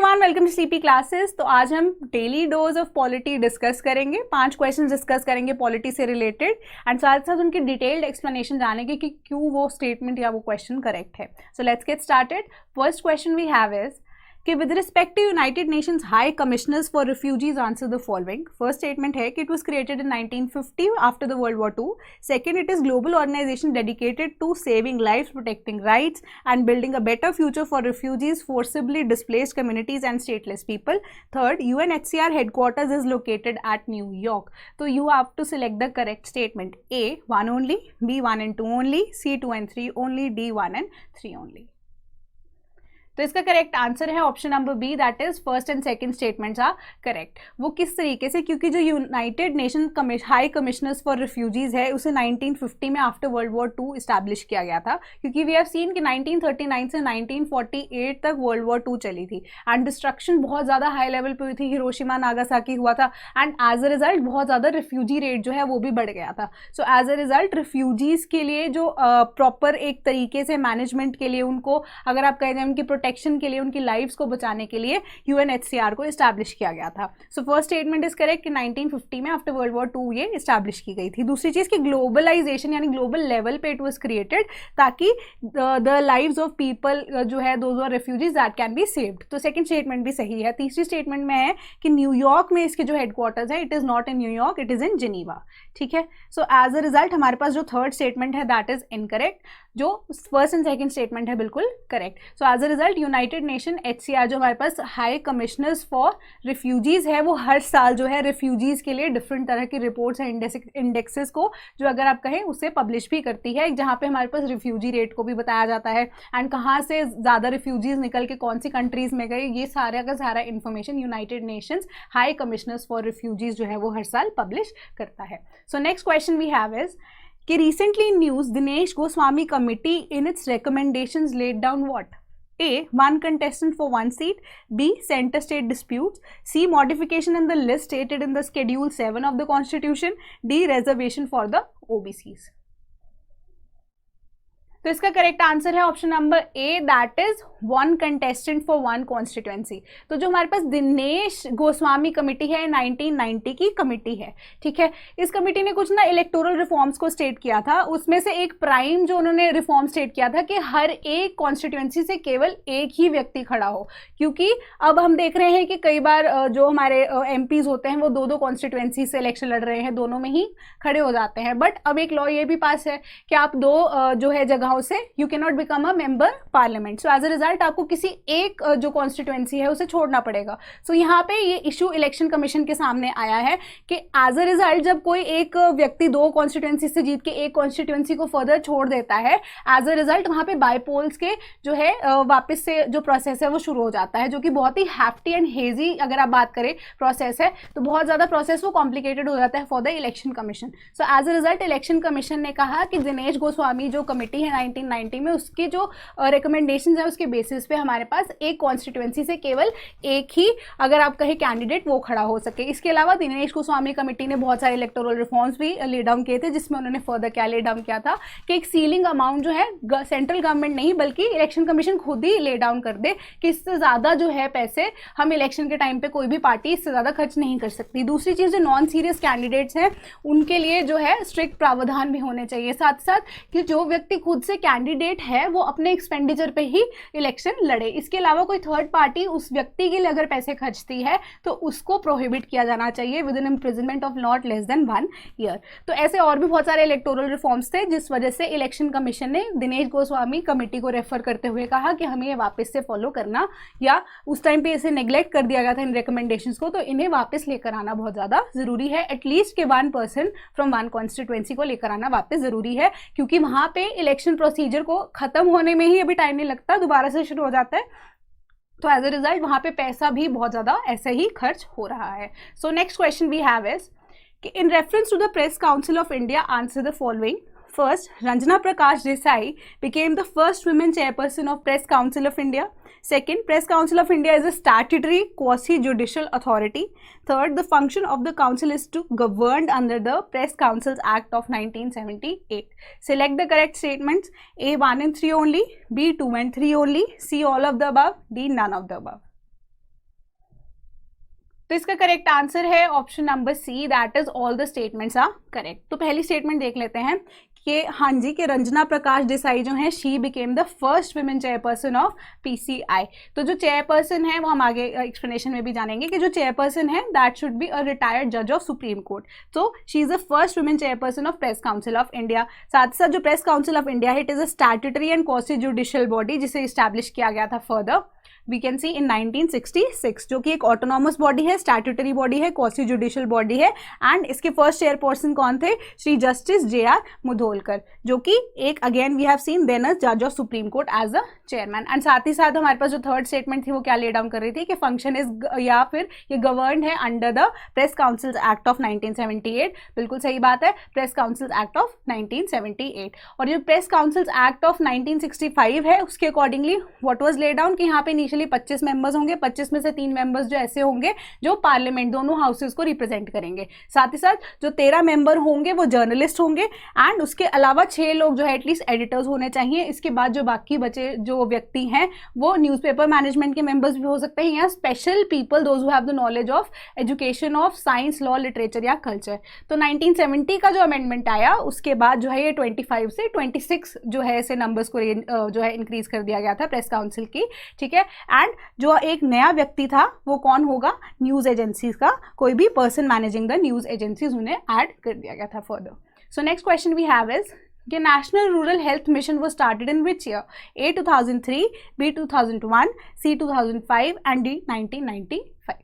Everyone, welcome to CP classes. तो आज हम daily dose of polity discuss करेंगे। 5 क्वेश्चंस डिस्कस करेंगे पॉलिटी से रिलेटेड एंड साथ साथ उनकी डिटेल्ड एक्सप्लेनेशन जानेंगे कि क्यों वो स्टेटमेंट या वो क्वेश्चन करेक्ट है। So let's get started. First question we have is कि with respect to United Nations high commissioners for Refugees answer the following. First statement है कि it was created in 1950 after the World war II। Second, it is global organization dedicated to saving lives, protecting rights and building a better future for refugees, forcibly displaced communities and stateless people. Third, UNHCR headquarters is located eight New York. तो you have to select the correct statement. A 1 only, B 1 and 2 only, C 2 and 3 only, D 1 and 3 only। तो इसका correct answer है option number B, that is first and second statements are correct. वो किस तरीके से, क्योंकि जो United Nation High commissioners for refugees है उसे 1950 में after world war II establish किया गया था, क्योंकि वी हैव सीन कि 1939 से 1948 तक वर्ल्ड वॉर II चली थी एंड डिस्ट्रक्शन बहुत ज़्यादा हाई लेवल पे हुई थी। हिरोशिमा नागासाकी हुआ था एंड एज अ रिजल्ट बहुत ज़्यादा रिफ्यूजी रेट जो है वो भी बढ़ गया था। So as a result refugees के लिए जो प्रॉपर एक तरीके से मैनेजमेंट के लिए, उनको अगर आप कहें उनकी प्रोटेक्शन के लिए, उनकी लाइव्स को बचाने के लिए UNHCR को इस्टेब्लिश किया गया था। So first statement is correct कि 1950 में आफ्टर वर्ल्ड वॉर II ये इस्टेब्लिश की गई थी। दूसरी चीज कि ग्लोबलाइजेशन यानी ग्लोबल लेवल पे इट वाज क्रिएटेड ताकि द लाइव्स ऑफ पीपल जो है those are refugees that can be saved. तो सेकंड स्टेटमेंट भी सही है। तीसरी स्टेटमेंट में है कि न्यूयॉर्क में इसके जो हेडक्वार्टर्स है, it is not in New York, it is in Geneva. ठीक है। सो एज अ रिजल्ट हमारे पास जो थर्ड स्टेटमेंट है दैट इज इनकरेक्ट, जो फर्स्ट एंड सेकंड स्टेटमेंट है बिल्कुल correct. So as a result United Nation HCR जो हमारे पास हाई कमिश्नर्स फॉर रिफ्यूजीज है, वो हर साल जो है रिफ्यूजीज के लिए डिफरेंट तरह की रिपोर्ट्स हैं, इंडेक्सेस को जो अगर आप कहें उसे पब्लिश भी करती है, जहाँ पे हमारे पास रिफ्यूजी रेट को भी बताया जाता है एंड कहाँ से ज़्यादा रिफ्यूजीज निकल के कौन सी कंट्रीज में गए, ये सारा का सारा information United Nations high commissioners for refugees जो है वो हर साल पब्लिश करता है। So next question we have is कि recently in news Dinesh Goswami committee in its recommendations laid down what? A 1 contestant for 1 seat, B center state disputes, C modification in the list stated in the schedule 7 of the constitution, D reservation for the OBCs। तो इसका correct answer है option number A, that is 1 contestant for 1 constituency. तो जो हमारे पास Dinesh Goswami committee है 1990 की committee है। ठीक है। इस कमेटी ने कुछ ना इलेक्टोरल रिफॉर्म्स को स्टेट किया था, उसमें से एक प्राइम जो उन्होंने रिफॉर्म स्टेट किया था कि हर एक कॉन्स्टिट्यूएंसी से केवल एक ही व्यक्ति खड़ा हो, क्योंकि अब हम देख रहे हैं कि कई बार जो हमारे MPs होते हैं वो 2-2 कॉन्स्टिट्यूएंसी से इलेक्शन लड़ रहे हैं, दोनों में ही खड़े हो जाते हैं। बट अब एक लॉ ये भी पास है कि आप 2 जो है जगहों से you can not become a member parliament. So as a result आपको किसी एक जो कॉन्स्टिट्यूएंसी है उसे छोड़ना पड़ेगा। सो यहाँ पे ये इशू इलेक्शन कमीशन के सामने आया है कि एज अ रिजल्ट जब कोई एक व्यक्ति 2 कॉन्स्टिट्यूएंसी से जीत के एक कॉन्स्टिट्यूएंसी को फर्दर छोड़ देता है, एज अ रिजल्ट वहाँ पे बाईपोल्स के जो है वापस से जो प्रोसेस है वो शुरू हो जाता है, जो कि बहुत ही हैफ्टी एंड हेजी अगर आप बात करें प्रोसेस है, तो बहुत ज़्यादा प्रोसेस वो कॉम्प्लिकेटेड हो जाता है for the election commission. So as a result election commission ने कहा कि दिनेश गोस्वामी जो कमेटी है 1990 में, उसके जो रिकमेंडेशंस है उसके बेसिस पे हमारे पास एक कॉन्स्टिट्यूएंसी से केवल एक ही अगर आप कहें कैंडिडेट वो खड़ा हो सके। इसके अलावा दिनेश गोस्वामी कमेटी ने बहुत सारे इलेक्टोरल रिफॉर्म्स भी ले डाउन किए थे, जिसमें उन्होंने फर्दर क्या ले डाउन किया था कि एक सीलिंग अमाउंट जो है सेंट्रल गवर्नमेंट नहीं बल्कि इलेक्शन कमीशन खुद ही ले डाउन कर दे कि इससे ज़्यादा जो है पैसे हम इलेक्शन के टाइम पे कोई भी पार्टी इससे ज़्यादा खर्च नहीं कर सकती। दूसरी चीज़ जो नॉन सीरियस कैंडिडेट्स हैं उनके लिए जो है स्ट्रिक्ट प्रावधान भी होने चाहिए, साथ साथ कि जो व्यक्ति खुद से कैंडिडेट है वो अपने एक्सपेंडिचर पे ही इलेक्शन लड़े। इसके अलावा कोई थर्ड पार्टी उस व्यक्ति के लिए अगर पैसे खर्चती है तो उसको प्रोहिबिट किया जाना चाहिए with in imprisonment of not less than 1 year. तो ऐसे और भी बहुत सारे इलेक्टोरल रिफॉर्म्स थे जिस वजह से इलेक्शन कमीशन ने दिनेश गोस्वामी कमेटी को रेफर करते हुए कहा कि हमें ये वापस से फॉलो करना, या उस टाइम पे इसे नेग्लेक्ट कर दिया गया था इन रिकमेंडेशंस को, तो इन्हें वापस लेकर आना बहुत ज़्यादा ज़रूरी है। एटलीस्ट के 1 पर्सन फ्रॉम 1 कॉन्स्टिट्यूएंसी को लेकर आना वापस ज़रूरी है, क्योंकि वहाँ पे इलेक्शन प्रोसीजर को खत्म होने में ही अभी टाइम नहीं लगता, दोबारा से शुरू हो जाता है। तो एज अ रिजल्ट वहाँ पे पैसा भी बहुत ज़्यादा ऐसे ही खर्च हो रहा है। So next question we have is कि in reference to the Press Council of India answer the following. First, Ranjana Prakash Desai became the first women chairperson of Press Council of India. Second, Press Council of India is a statutory quasi-judicial authority. Third, the function of the council is to govern under the Press Councils Act of 1978. Select the correct statements. A 1 and 3 only, B 2 and 3 only, C all of the above, D none of the above. तो इसका correct answer है option number C, that is all the statements are correct. तो पहली statement देख लेते हैं कि हाँ जी कि रंजना प्रकाश देसाई जो है she became the first women chairperson of PCI. तो जो चेयरपर्सन है वो हम आगे एक्सप्लेनेशन में भी जानेंगे कि जो चेयरपर्सन है that should be a retired जज ऑफ सुप्रीम कोर्ट। तो she is the first women chairperson of press Council of India. साथ ही साथ जो प्रेस काउंसिल ऑफ इंडिया है it is a statutory and quasi judicial body जिसे establish किया गया था फर्दर वी कैन सी इन 1966, जो कि एक ऑटोनॉमस बॉडी है, स्टैट्यूटरी बॉडी है, क्वासी जुडिशियल बॉडी है। एंड इसके फर्स्ट चेयरपर्सन कौन थे? श्री जस्टिस JR मुधोलकर, जो कि एक again we have seen then a जज of Supreme Court as a chairman. And साथ ही साथ हमारे पास जो थर्ड स्टेटमेंट थी वो क्या ले डाउन कर रही थी कि फंक्शन इज या फिर ये गवर्नड है under the press councils act of 1978। बिल्कुल सही बात है, प्रेस काउंसिल्स एक्ट ऑफ 1978। और जो प्रेस काउंसिल्स एक्ट ऑफ 1965 है उसके accordingly what was lay down कि यहाँ पे इनिशियली 25 मेंबर्स होंगे, 25 में से 3 मेंबर्स जो ऐसे होंगे जो पार्लियामेंट दोनों हाउसेस को रिप्रेजेंट करेंगे। साथ ही साथ जो 13 मेंबर होंगे वो जर्नलिस्ट होंगे एंड उसके अलावा 6 लोग जो है एटलीस्ट एडिटर्स होने चाहिए। इसके बाद जो बाकी बचे जो व्यक्ति हैं वो न्यूज़पेपर मैनेजमेंट के मेंबर्स भी हो सकते हैं या special people those who have the knowledge of education of science, law, literature या कल्चर। तो 1970 का जो अमेंडमेंट आया उसके बाद जो है ये 25 से 26 जो है ऐसे नंबर्स को जो है इंक्रीज कर दिया गया था प्रेस काउंसिल की, ठीक है। एंड जो एक नया व्यक्ति था वो कौन होगा? न्यूज़ एजेंसीज का कोई भी person managing the news agencies उन्हें ऐड कर दिया गया था further. So next question we have is The National Rural Health Mission was started in which year? A 2003, B 2001, C 2005 and D 1995।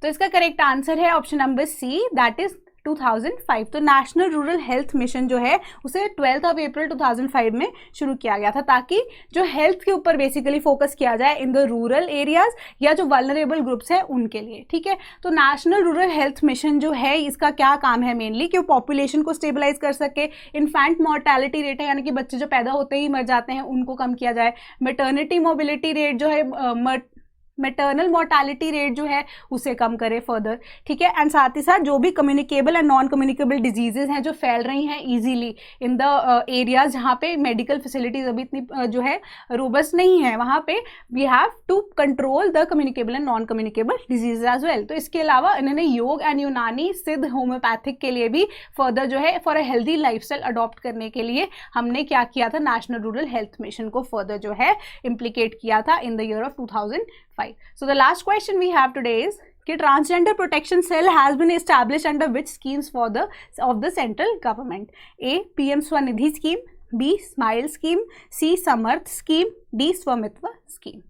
तो इसका करेक्ट आंसर है option number C, that is 2005। तो national rural health mission जो है उसे 12 अप्रैल 2005 में शुरू किया गया था ताकि जो हेल्थ के ऊपर बेसिकली फोकस किया जाए इन द रूरल एरियाज या जो वल्नरेबल ग्रुप्स हैं उनके लिए, ठीक है। तो नेशनल रूरल हेल्थ मिशन जो है इसका क्या काम है मेनली कि वो पॉपुलेशन को स्टेबलाइज कर सके, इन्फेंट मॉर्टेलिटी रेट है यानी कि बच्चे जो पैदा होते ही मर जाते हैं उनको कम किया जाए, मैटर्निटी मोबिलिटी रेट जो है मैटरनल मोर्टालिटी रेट जो है उसे कम करे फर्दर, ठीक है। एंड साथ ही साथ जो भी communicable and non communicable diseases हैं जो फैल रही हैं इजीली इन द एरियाज जहाँ पे मेडिकल फैसिलिटीज अभी इतनी जो है रोबस्ट नहीं है, वहाँ पे we have to control the communicable and non communicable diseases as well. तो इसके अलावा इन्होंने योग एंड यूनानी सिद्ध होम्योपैथिक के लिए भी फर्दर जो है for a healthy lifestyle adopt करने के लिए हमने क्या किया था? नेशनल रूरल हेल्थ मिशन को फर्दर जो है इम्प्लीकेट किया था in the year of 2005। So the last question we have today is कि transgender protection cell has been established under which schemes of the central government? A PM Swanidhi scheme, B Smile scheme, C Samarth scheme, D Swamitva scheme।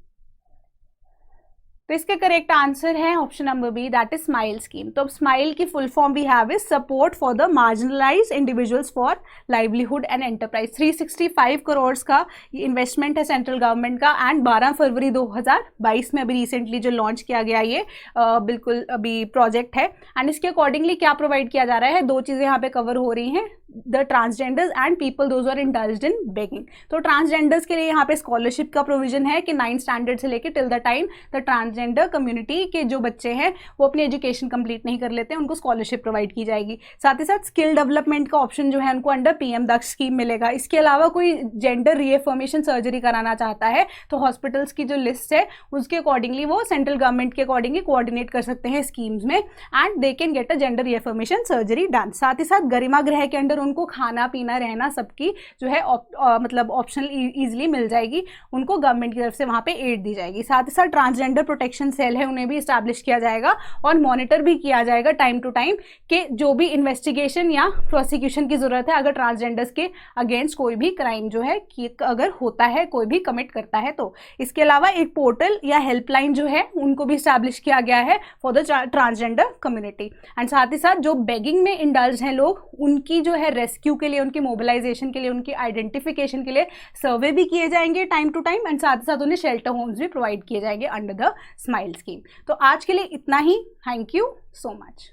तो इसका correct answer है option number B, that is SMILE scheme. तो SMILE की full form भी have is support for the marginalized individuals for livelihood and enterprise. 365 crore का investment है central government का and 12 फरवरी 2022 में अभी रिसेंटली जो लॉन्च किया गया ये बिल्कुल अभी प्रोजेक्ट है। एंड इसके अकॉर्डिंगली क्या प्रोवाइड किया जा रहा है? 2 चीज़ें यहाँ पे कवर हो रही हैं, the transgenders and people those are indulged in begging. तो ट्रांसजेंडर्स के लिए यहाँ पे स्कॉलरशिप का प्रोविजन है कि 9th स्टैंडर्ड से लेकर till the time the transgender community के जो बच्चे हैं वो अपनी एजुकेशन कंप्लीट नहीं कर लेते उनको स्कॉलरशिप प्रोवाइड की जाएगी। साथ ही साथ स्किल डेवलपमेंट का ऑप्शन जो है उनको अंडर PM दक्ष स्कीम मिलेगा। इसके अलावा कोई जेंडर रीएफर्मेशन सर्जरी कराना चाहता है तो हॉस्पिटल्स की जो लिस्ट है उसके अकॉर्डिंगली वो सेंट्रल गवर्नमेंट के अकॉर्डिंगली कोऑर्डिनेट कर सकते हैं स्कीम्स में and they can get a gender reaffirmation surgery done. साथ ही साथ गरिमा गृह के अंडर उनको खाना पीना रहना सबकी जो है मतलब ऑप्शनल ईजिली मिल जाएगी, उनको गवर्नमेंट की तरफ से वहाँ पे एड दी जाएगी। साथ ही साथ ट्रांसजेंडर प्रोटेक्शन सेल है उन्हें भी इस्टेब्लिश किया जाएगा और मॉनिटर भी किया जाएगा टाइम टू टाइम कि जो भी इन्वेस्टिगेशन या प्रोसिक्यूशन की जरूरत है अगर ट्रांसजेंडर्स के अगेंस्ट कोई भी क्राइम जो है कि अगर होता है कोई भी कमिट करता है तो। इसके अलावा एक पोर्टल या हेल्पलाइन जो है उनको भी इस्टेब्लिश किया गया है for the transgender community. And साथ ही साथ जो बेगिंग में इंडल्ज हैं लोग उनकी जो है रेस्क्यू के लिए, उनकी मोबिलाइजेशन के लिए, उनकी आइडेंटिफिकेशन के लिए सर्वे भी किए जाएंगे टाइम टू टाइम एंड साथ ही साथ उन्हें शेल्टर होम्स भी प्रोवाइड किए जाएंगे अंडर द स्माइल स्कीम। तो आज के लिए इतना ही, थैंक यू सो मच।